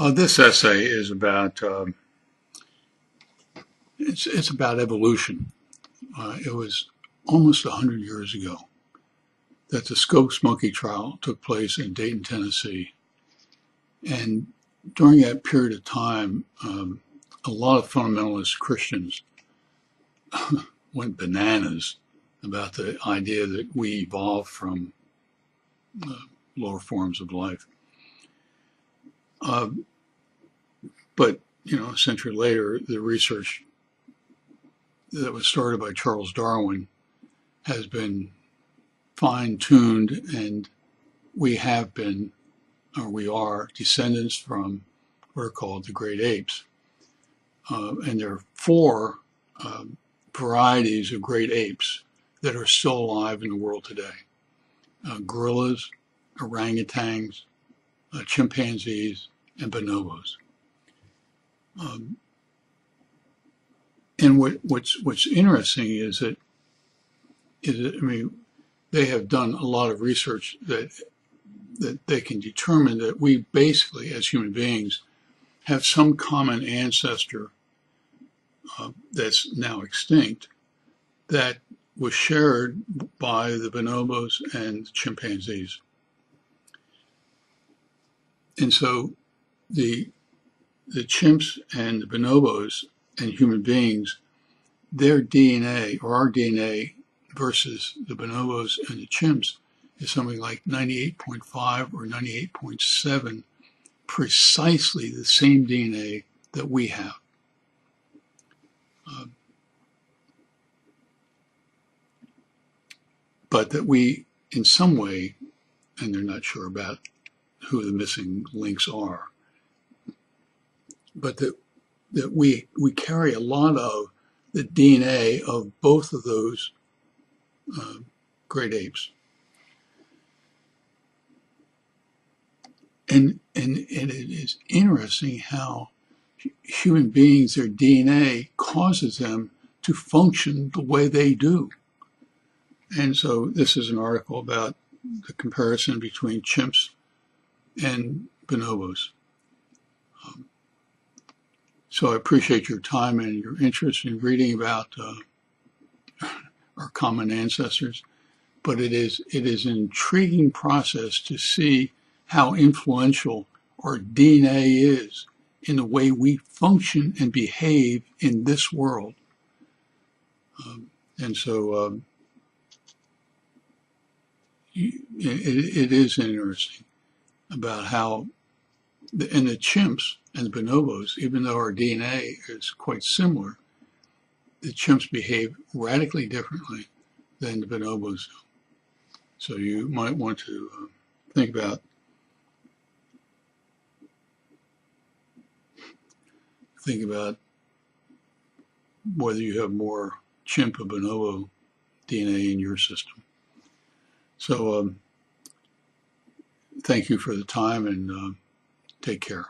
This essay is about it's about evolution. It was almost 100 years ago that the Scopes monkey trial took place in Dayton, Tennessee, and during that period of time, a lot of fundamentalist Christians went bananas about the idea that we evolved from lower forms of life. But a century later, the research that was started by Charles Darwin has been fine-tuned, and we have been, or we are, descendants from what are called the great apes. And there are four varieties of great apes that are still alive in the world today. Gorillas, orangutans, chimpanzees, and bonobos. And what's interesting is that they have done a lot of research that they can determine that we basically, as human beings, have some common ancestor that's now extinct that was shared by the bonobos and chimpanzees. And so the chimps and the bonobos and human beings, their DNA, or our DNA versus the bonobos and the chimps, is something like 98.5 or 98.7, precisely the same DNA that we have. But that we, in some way, and they're not sure about who the missing links are, but that we carry a lot of the DNA of both of those great apes. And it is interesting how human beings, their DNA causes them to function the way they do. And so this is an article about the comparison between chimps and bonobos. So I appreciate your time and your interest in reading about our common ancestors, but it is an intriguing process to see how influential our DNA is in the way we function and behave in this world. And so it is interesting about how, and the chimps and the bonobos, even though our DNA is quite similar, the chimps behave radically differently than the bonobos do. So you might want to think about whether you have more chimp or bonobo DNA in your system. So thank you for the time, and take care.